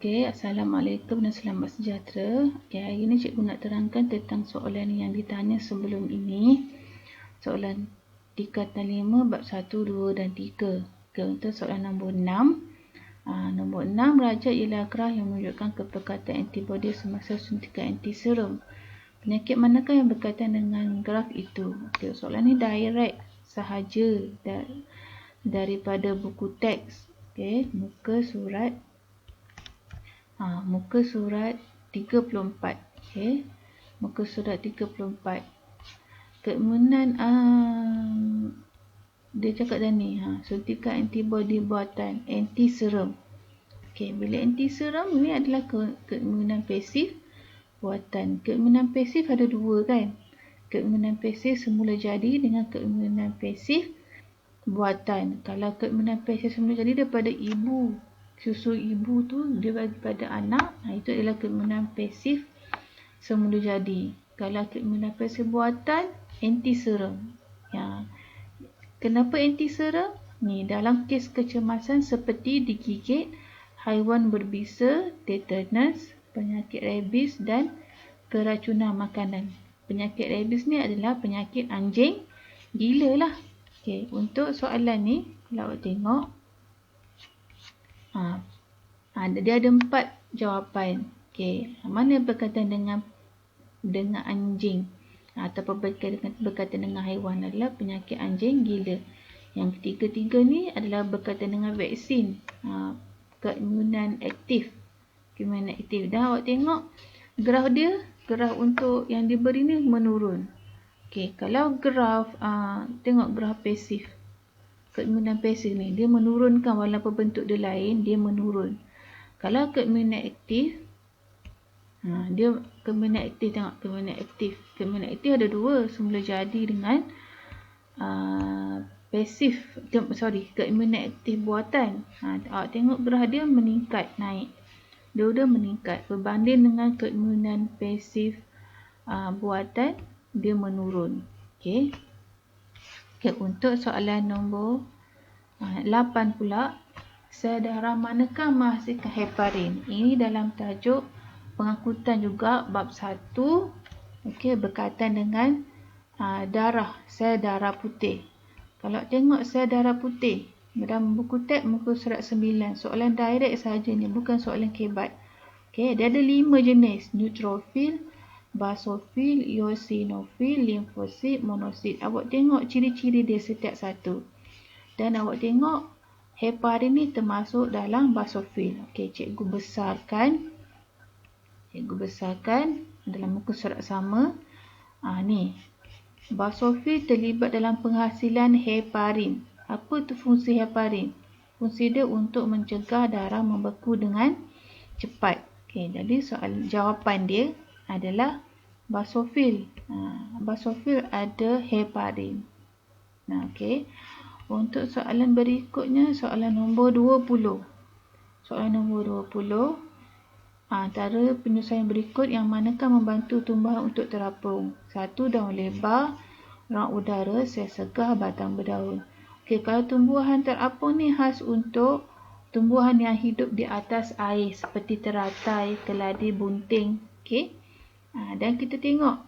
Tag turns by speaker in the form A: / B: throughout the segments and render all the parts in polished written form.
A: Okey, Assalamualaikum dan selamat sejahtera. Okey, hari ini cikgu nak terangkan tentang soalan yang ditanya sebelum ini. Soalan tingkatan 5 bab 1, 2 dan 3. Okey, untuk soalan nombor 6. Nombor 6, raja ialah graf yang menunjukkan keperkatan antibodi semasa suntikan antiserum. Penyakit manakah yang berkaitan dengan graf itu? Okey, soalan ni direct sahaja daripada buku teks. Okey, muka surat 34. Okey. Muka surat 34. Kemudian dia cakap dah ni, suntikan antibodi buatan antiserum. Okey, bila antiserum ni adalah keimunan pasif buatan. Keimunan pasif ada dua kan? Keimunan pasif semula jadi dengan keimunan pasif buatan. Kalau keimunan pasif semula jadi daripada ibu, susu ibu tu dia bagi pada anak, itu adalah keimunan pasif semula jadi. Kalau keimunan pasif buatan, antiserum. Ya. Kenapa antiserum? Ni dalam kes kecemasan seperti digigit haiwan berbisa, tetanus, penyakit rabies dan keracunan makanan. Penyakit rabies ni adalah penyakit anjing gila lah. Okey, untuk soalan ni kalau awak tengok dia ada 4 jawapan. Okey, mana yang berkaitan dengan anjing ataupun berkaitan dengan haiwan adalah penyakit anjing gila. Yang ketiga-tiga ni adalah berkaitan dengan vaksin, keimunan aktif. Keimunan aktif. Dan awak tengok graf dia, graf untuk yang diberi ni menurun. Okey, kalau graf tengok graf pasif, keimunan pasif ni dia menurunkan walaupun bentuk dia lain, dia menurun. Kalau keimunan aktif, dia keimunan aktif, tengok keimunan aktif. Keimunan aktif ada dua, semula jadi dengan keimunan aktif buatan. Awak tengok graf dia meningkat, naik. Dia meningkat berbanding dengan keimunan pasif buatan, dia menurun. Okey. Okey, untuk soalan nombor 8 pula, sel darah manakah menghasilkan heparin? Ini dalam tajuk pengangkutan juga bab 1. Okey, berkaitan dengan darah, sel darah putih. Kalau tengok sel darah putih dalam buku teks muka surat 9, soalan direct sahaja ni, bukan soalan kebat. Okey, dia ada 5 jenis: neutrofil, basofil, eosinofil, limfosit, monosit. Awak tengok ciri-ciri dia setiap satu. Dan awak tengok heparin ni termasuk dalam basofil. Okey, cikgu besarkan dalam muka surat sama. Ni. Basofil terlibat dalam penghasilan heparin. Apa tu fungsi heparin? Fungsi dia untuk mencegah darah membeku dengan cepat. Okey, jadi jawapan dia adalah basofil. Basofil ada heparin. Okey. Untuk soalan berikutnya, soalan nombor 20. Soalan nombor 20. Antara penyesuaian berikut yang manakah membantu tumbuhan untuk terapung? 1. Daun lebar, ruang udara, sel segah, batang berdaun. Okey, kalau tumbuhan terapung ni khas untuk tumbuhan yang hidup di atas air seperti teratai, keladi, bunting. Okey. Dan kita tengok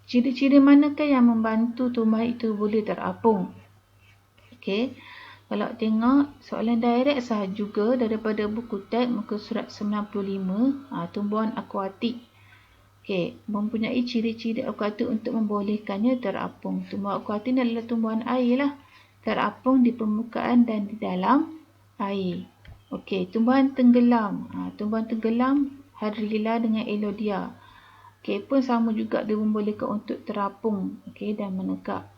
A: ciri-ciri manakah yang membantu tumbuhan itu boleh terapung. Okey. Kalau tengok soalan direct sah juga daripada buku teks muka surat 95, tumbuhan akuatik. Okey, mempunyai ciri-ciri akuatik untuk membolehkannya terapung. Tumbuhan akuatik ni adalah tumbuhan air lah, terapung di permukaan dan di dalam air. Okey, tumbuhan tenggelam. Tumbuhan tenggelam Hydrilla dengan Elodea. Okey, pun sama juga dia membolehkan untuk terapung, okey, dan menegak.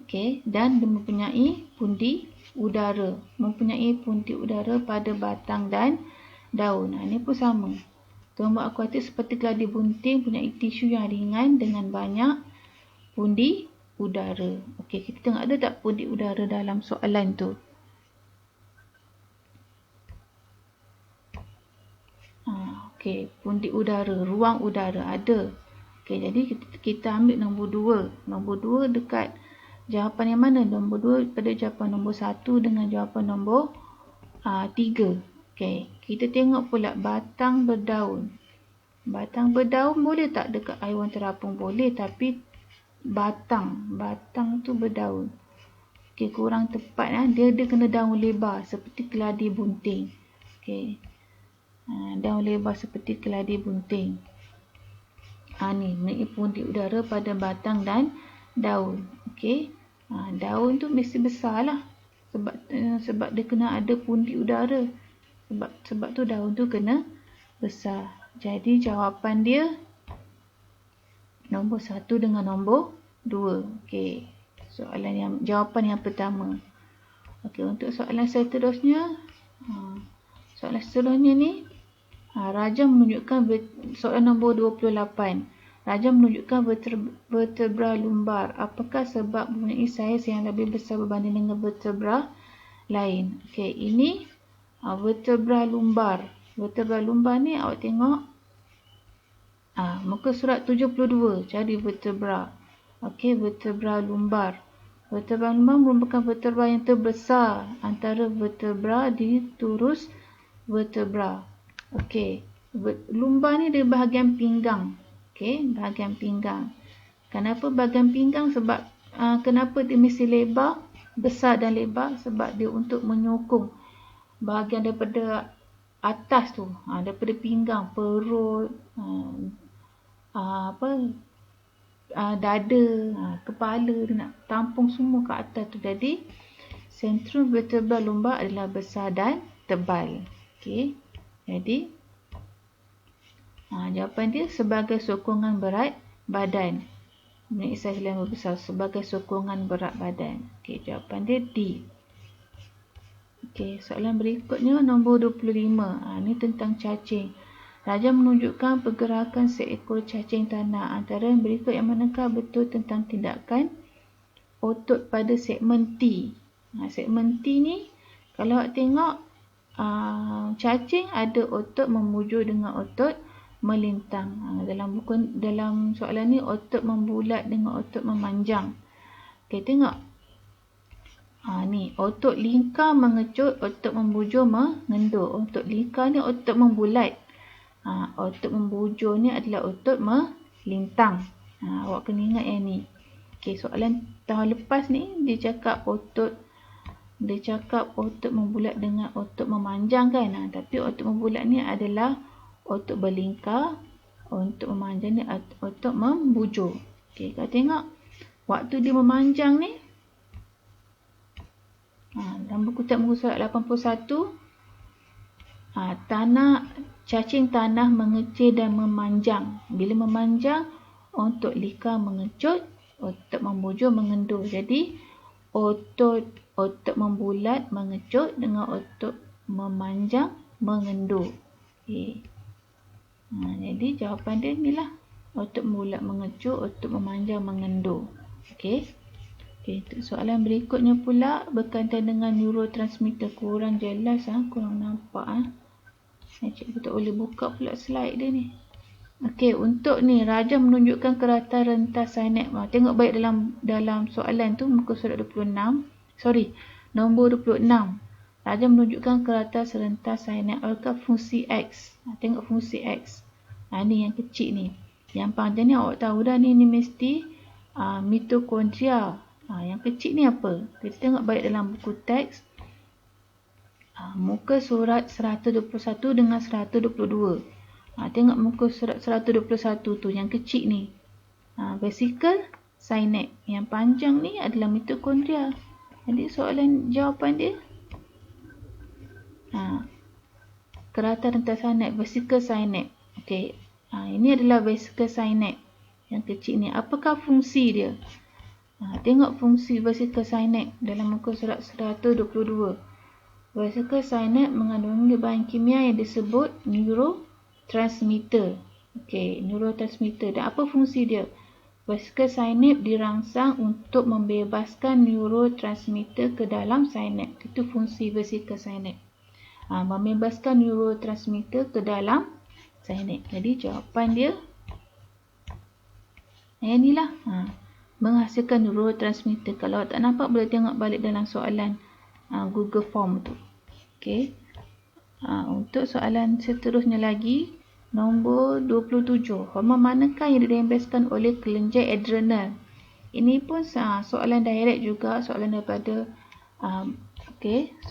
A: Okey, dan dia mempunyai pundi udara. Pada batang dan daun. Ini pun sama. Tumbuhan akuatik seperti keladi bunting mempunyai tisu yang ringan dengan banyak pundi udara. Okey, kita tengok ada tak pundi udara dalam soalan tu? Okey, pundi udara, ruang udara ada. Okey, jadi kita ambil nombor 2. Nombor 2 dekat jawapan yang mana? Nombor 2 pada jawapan nombor 1 dengan jawapan nombor 3. Okey, kita tengok pula batang berdaun. Batang berdaun boleh tak dekat haiwan terapung? Boleh, tapi batang tu berdaun. Okey, kurang tepat. Dia kena daun lebar seperti keladi bunting. Okey. Daun lebar seperti keladi bunting. Ni mengenai pundi udara pada batang dan daun. Okey. Daun tu mesti besar lah. Sebab dia kena ada pundi udara. Sebab tu daun tu kena besar. Jadi jawapan dia nombor 1 dengan nombor 2. Okey. Jawapan yang pertama. Okey, untuk soalan seterusnya. Soalan seterusnya ni, Raja menunjukkan soalan nombor 28. Raja menunjukkan vertebra lumbar. Apakah sebab mempunyai saiz yang lebih besar berbanding dengan vertebra lain? Okey, ini vertebra lumbar. Vertebra lumbar ni awak tengok muka surat 72, cari vertebra. Okey, vertebra lumbar. Vertebra lumbar merupakan vertebra yang terbesar antara vertebra di turus vertebra. Okey, lumbar ni dia bahagian pinggang. Okey, bahagian pinggang. Kenapa bahagian pinggang? Sebab kenapa dia mesti lebar, besar dan lebar? Sebab dia untuk menyokong bahagian daripada atas tu, daripada pinggang, perut, dada, kepala, dia nak tampung semua ke atas tu. Jadi sentrum vertebra lumbar adalah besar dan tebal. Okey. Jadi jawapan dia sebagai sokongan berat badan. Mempunyai saiz yang besar sebagai sokongan berat badan. Okey, jawapan dia D. Okey, soalan berikutnya nombor 25. Ini tentang cacing. Raja menunjukkan pergerakan seekor cacing tanah. Antara yang berikut yang manakah betul tentang tindakan otot pada segmen T? Segmen T ni, kalau awak tengok, cacing ada otot membujur dengan otot melintang. Dalam soalan ni, otot membulat dengan otot memanjang. Okey, tengok. Ni, otot lingkar mengecut, otot membujur mengendur. Otot lingkar ni otot membulat. Otot membujur ni adalah otot melintang. Awak kena ingat yang ni. Okey, soalan tahun lepas ni dia cakap otot membulat dengan otot memanjang kan. Tapi otot membulat ni adalah otot berlingkar, otot memanjang ni otot membujur. Okey, kalau tengok waktu dia memanjang ni, dalam buku tab muka surat 81, cacing tanah mengecil dan memanjang. Bila memanjang, otot lingkar mengecut, otot membujur mengendur. Jadi otot membulat mengecut dengan otot memanjang mengendur. Okey. Jadi jawapan dia inilah, otot membulat mengecut, otot memanjang mengendur. Okey. Okey, soalan berikutnya pula berkaitan dengan neurotransmitter. Kurang jelas, kurang nampak. Cikgu tak boleh buka pula slide dia ni. Okey, untuk ni Raja menunjukkan keratan rentas sinap. Tengok baik dalam soalan tu muka surat 26. Nombor 26. Raja menunjukkan keratan serentas sinap. Apakah fungsi X? Tengok fungsi X. Ni yang kecil ni. Yang panjang ni awak tahu dah, ni mesti mitokondria. Yang kecil ni apa? Kita tengok baik dalam buku teks. Muka surat 121 dengan 122. Tengok muka surat 121 tu, yang kecil ni. Vesicle synapse. Yang panjang ni adalah mitokondria. Jadi soalan jawapan dia, keratan rentas synapse, vesicle synapse. Okey. Ini adalah vesicle synapse yang kecil ni. Apakah fungsi dia? Tengok fungsi vesicle synapse dalam muka surat 122. Vesicle synapse mengandungi bahan kimia yang disebut neurotransmitter. Okey, neurotransmitter. Dan apa fungsi dia? Vesicle synapse dirangsang untuk membebaskan neurotransmitter ke dalam synapse. Itu fungsi vesicle synapse. Membebaskan neurotransmitter ke dalam synapse. Jadi jawapan dia yang inilah. Menghasilkan neurotransmitter. Kalau tak nampak, boleh tengok balik dalam soalan Google Form tu. Okey. Untuk soalan seterusnya lagi, nombor 27. Hormon manakah yang dirembeskan oleh kelenjar adrenal? Ini pun soalan direct juga, soalan daripada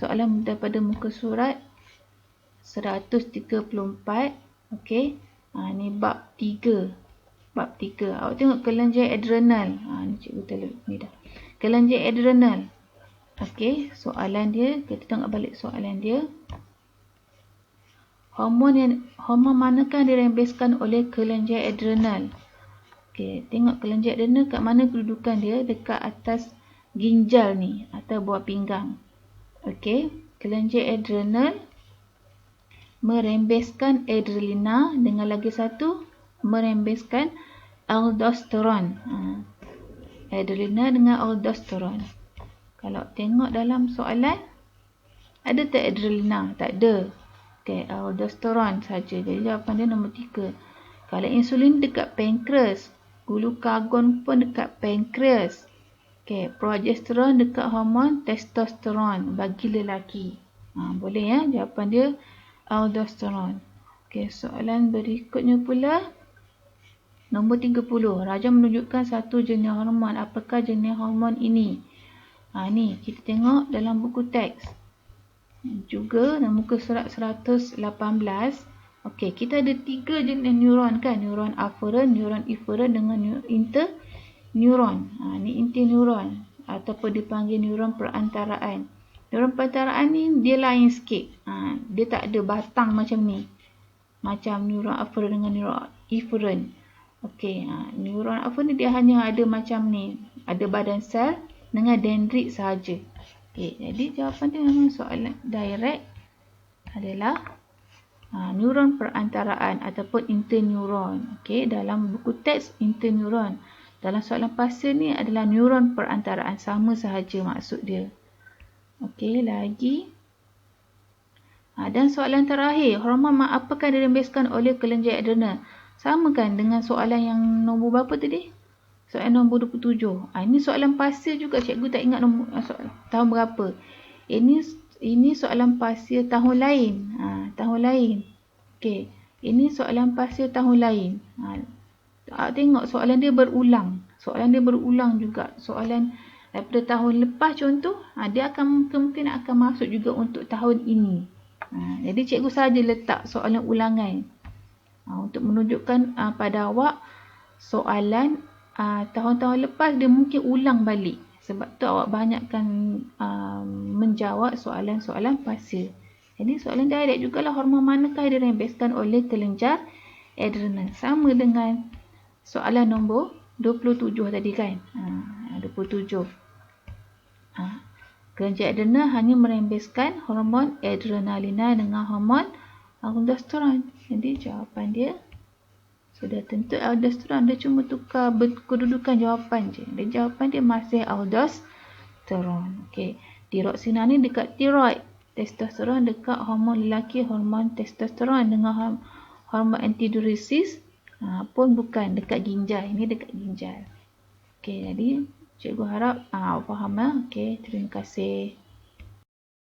A: soalan daripada muka surat 134. Okey. Ni bab 3. Bab 3. Awak tengok kelenjar adrenal. Ni cikgu tulis ni dah. Kelenjar adrenal. Okey, soalan dia, kita tengok balik soalan dia. Hormon manakah dirembeskan oleh kelenjar adrenal? Okey, tengok kelenjar adrenal kat mana kedudukan dia, dekat atas ginjal ni atau buah pinggang. Okey, kelenjar adrenal merembeskan adrenalina dengan lagi satu merembeskan aldosteron. Adrenalina dengan aldosteron. Kalau tengok dalam soalan, ada tak adrenalina? Tak ada. Okay, aldosteron saja. Jadi jawapan dia nombor 3. Kalau insulin dekat pankreas, glukagon pun dekat pankreas. Okay, progesteron dekat hormon testosteron bagi lelaki. Boleh ya, jawapan dia aldosteron. Okay, soalan berikutnya pula. Nombor 30. Raja menunjukkan satu jenis hormon. Apakah jenis hormon ini? Ni kita tengok dalam buku teks. Juga dalam muka surat 118. Okey, kita ada 3 jenis neuron kan? Neuron aferen, neuron eferen dengan interneuron. Ni interneuron ataupun dipanggil neuron perantaraan. Neuron perantaraan ni dia lain sikit. Dia tak ada batang macam ni. Macam neuron aferen dengan neuron eferen. Okey, neuron aferen ni dia hanya ada macam ni. Ada badan sel dengan dendrit sahaja. Okey, jadi jawapan dia memang soalan direct adalah neuron perantaraan ataupun interneuron. Okey, dalam buku teks interneuron. Dalam soalan pasal ni adalah neuron perantaraan, sama sahaja maksud dia. Okey, lagi. Dan soalan terakhir, hormon apakah dirembeskan oleh kelenjar adrenal? Sama kan dengan soalan yang nombor berapa tadi? Soalan nombor 27. Ini soalan pasal juga, cikgu tak ingat nombor tahun berapa. Ini soalan pasal tahun lain. Tahun lain. Okey. Ini soalan pasal tahun lain. Tengok soalan dia berulang. Soalan dia berulang juga. Soalan daripada tahun lepas contoh, dia akan mungkin akan masuk juga untuk tahun ini. Jadi cikgu saja letak soalan ulangan. Untuk menunjukkan pada awak soalan tahun-tahun lepas dia mungkin ulang balik. Sebab tu awak banyakkan menjawab soalan-soalan pasal. Jadi soalan direct jugalah, hormon manakah dirembeskan oleh kelenjar adrenal? Sama dengan soalan nombor 27 tadi kan. 27. Kelenjar adrenal hanya merembeskan hormon adrenalina dengan hormon aldosteron. Jadi jawapan dia sudah tentu aldosteron. Dia cuma tukar kedudukan jawapan je. Dan jawapan dia masih aldosteron. Okey. Tiroksina ni dekat tiroid. Testosteron dekat hormon lelaki, hormon testosteron dengan hormon antidiuresis pun bukan dekat ginjal. Ini dekat ginjal. Okey, jadi cikgu harap faham. Okey, terima kasih.